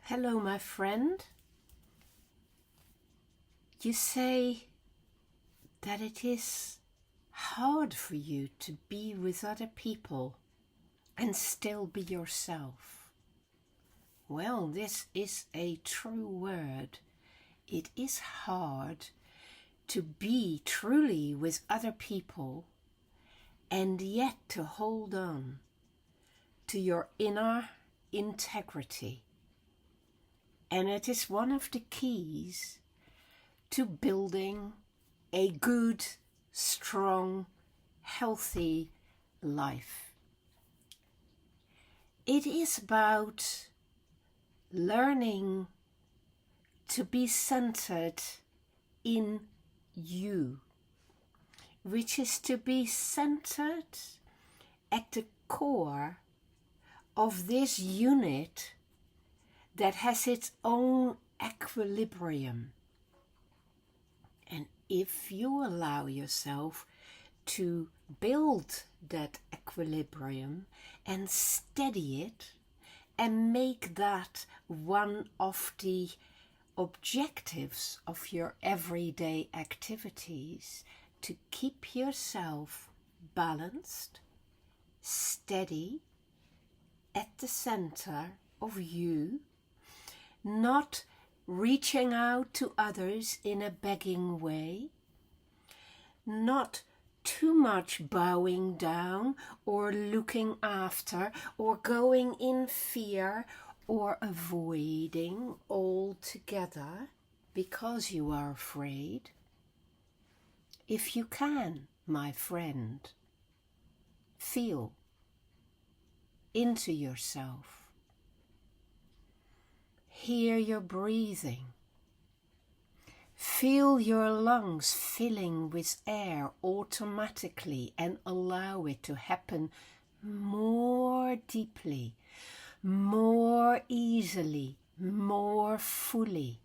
Hello, my friend. You say that it is hard for you to be with other people and still be yourself. Well, this is a true word. It is hard to be truly with other people and yet to hold on to your inner integrity. And it is one of the keys to building a good, strong, healthy life. It is about learning to be centered in you, which is to be centered at the core of this unit that has its own equilibrium. And if you allow yourself to build that equilibrium and steady it and make that one of the objectives of your everyday activities, to keep yourself balanced, steady, at the center of you, not reaching out to others in a begging way, not too much bowing down or looking after or going in fear or avoiding altogether because you are afraid. If you can, my friend, feel into yourself. Hear your breathing. Feel your lungs filling with air automatically and allow it to happen more deeply, more easily, more fully.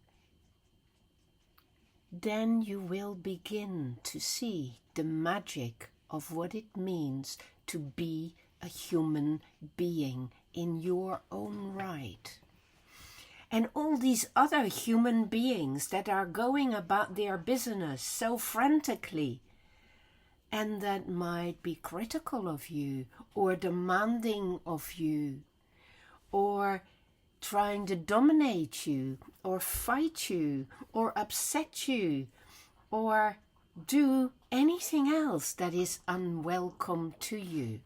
Then you will begin to see the magic of what it means to be a human being in your own right. And all these other human beings that are going about their business so frantically and that might be critical of you or demanding of you or trying to dominate you or fight you or upset you or do anything else that is unwelcome to you.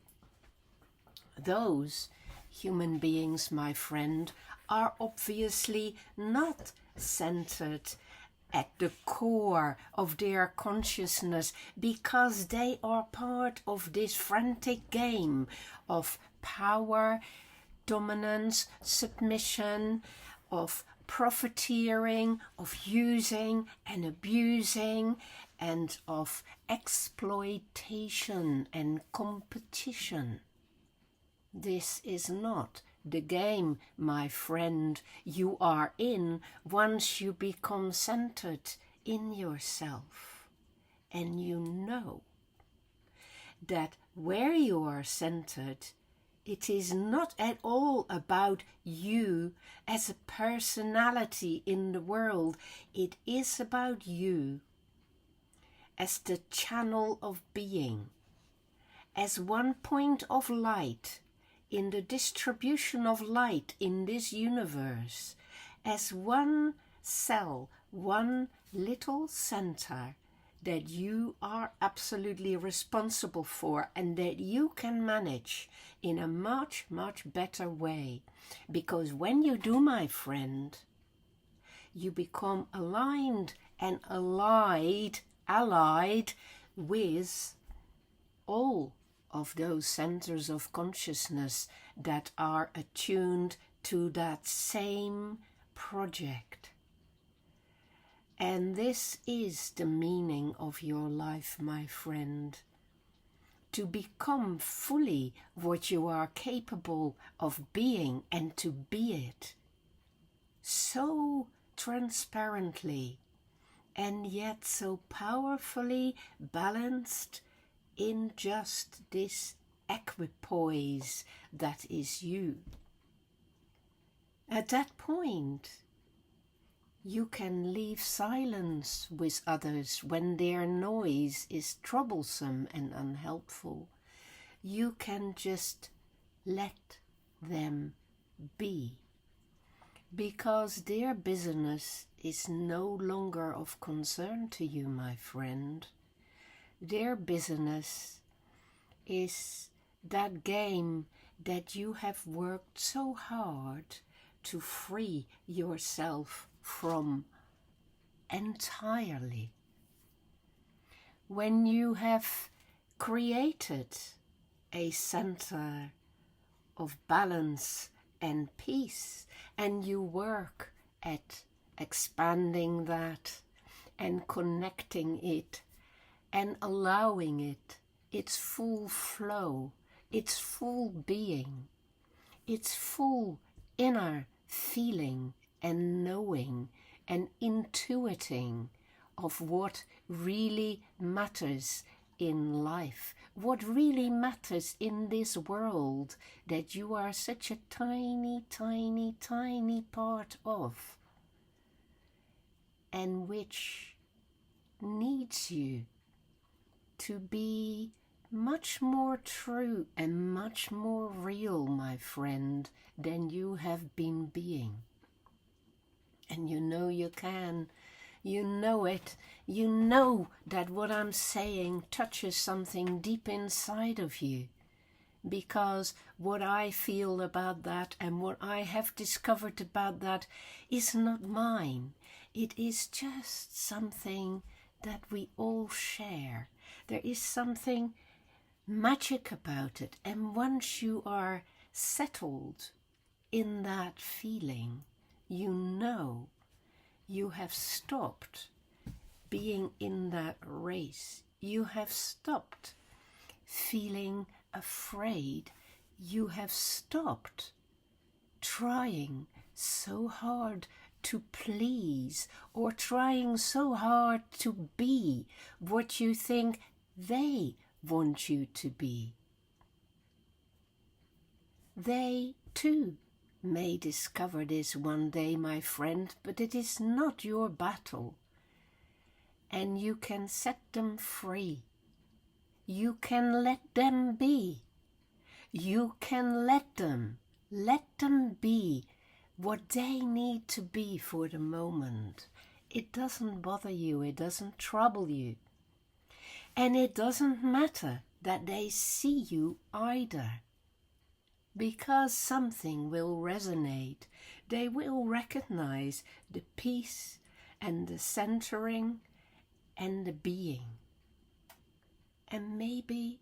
Those human beings, my friend, are obviously not centered at the core of their consciousness because they are part of this frantic game of power, dominance, submission, of profiteering, of using and abusing, and of exploitation and competition. This is not the game, my friend, you are in once you become centered in yourself. And you know that where you are centered, it is not at all about you as a personality in the world. It is about you as the channel of being, as one point of light in the distribution of light in this universe, as one cell, one little center that you are absolutely responsible for and that you can manage in a much, much better way. Because when you do, my friend, you become aligned and allied with all of those centers of consciousness that are attuned to that same project. And this is the meaning of your life, my friend. To become fully what you are capable of being and to be it so transparently and yet so powerfully balanced in just this equipoise that is you. At that point, you can leave silence with others when their noise is troublesome and unhelpful. You can just let them be, because their business is no longer of concern to you, my friend. Their business is that game that you have worked so hard to free yourself from entirely. When you have created a center of balance and peace, and you work at expanding that and connecting it and allowing it its full flow, its full being, its full inner feeling and knowing and intuiting of what really matters in life, what really matters in this world that you are such a tiny, tiny, tiny part of, and which needs you to be much more true and much more real, my friend, than you have been being. And you know you can. You know it. You know that what I'm saying touches something deep inside of you. Because what I feel about that and what I have discovered about that is not mine. It is just something that we all share. There is something magic about it. And once you are settled in that feeling, you know you have stopped being in that race. You have stopped feeling afraid. You have stopped trying so hard to please or trying so hard to be what you think they want you to be. They too may discover this one day, my friend, but it is not your battle. And you can set them free. You can let them be. You can let them be what they need to be for the moment. It doesn't bother you, it doesn't trouble you. And it doesn't matter that they see you either. Because something will resonate. They will recognize the peace and the centering and the being. And maybe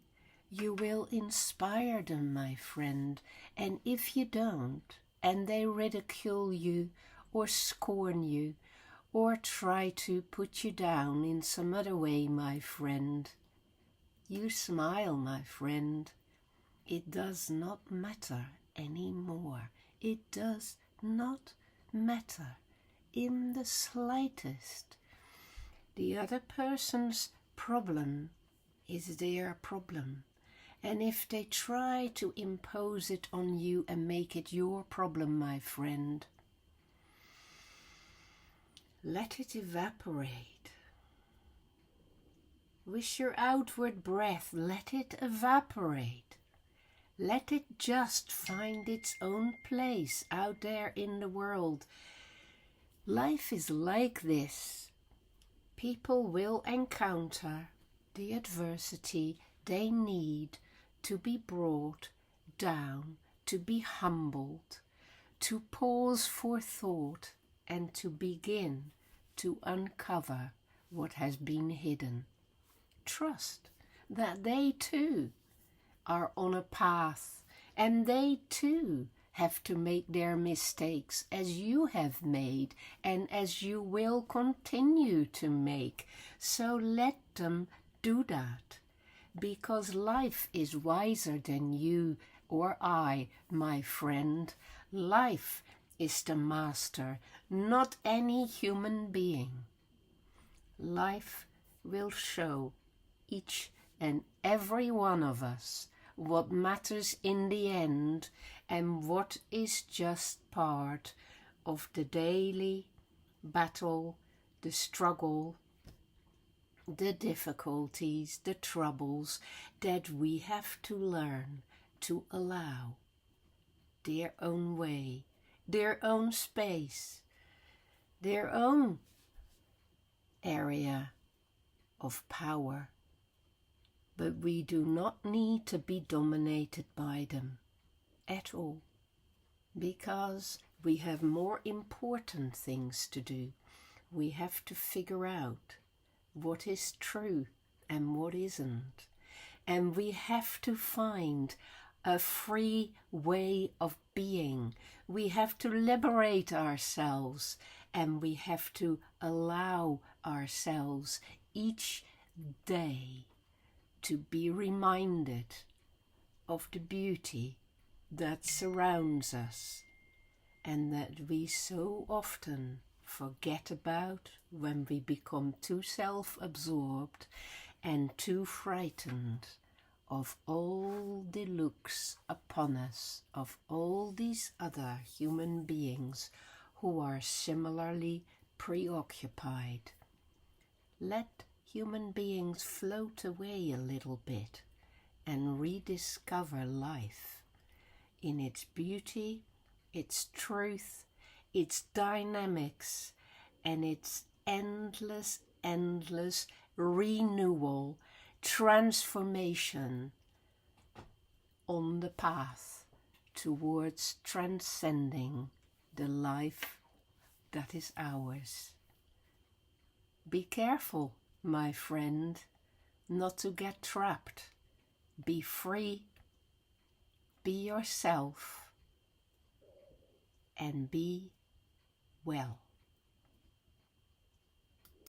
you will inspire them, my friend. And if you don't, and they ridicule you or scorn you or try to put you down in some other way, my friend, you smile, my friend. It does not matter anymore. It does not matter in the slightest. The other person's problem is their problem. And if they try to impose it on you and make it your problem, my friend, let it evaporate. With your outward breath, let it evaporate. Let it just find its own place out there in the world. Life is like this. People will encounter the adversity they need to be brought down, to be humbled, to pause for thought, and to begin to uncover what has been hidden. Trust that they too are on a path, and they too have to make their mistakes as you have made and as you will continue to make. So let them do that, because life is wiser than you or I, my friend. Life is the master, not any human being. Life will show each and every one of us what matters in the end, and what is just part of the daily battle, the struggle, the difficulties, the troubles that we have to learn to allow their own way, their own space, their own area of power. But we do not need to be dominated by them at all, because we have more important things to do. We have to figure out what is true and what isn't. And we have to find a free way of being. We have to liberate ourselves, and we have to allow ourselves each day to be reminded of the beauty that surrounds us and that we so often forget about when we become too self-absorbed and too frightened of all the looks upon us of all these other human beings who are similarly preoccupied. Let human beings float away a little bit and rediscover life in its beauty, its truth, its dynamics, and its endless renewal, transformation on the path towards transcending the life that is ours. Be careful, my friend, not to get trapped. Be free, be yourself, and be well.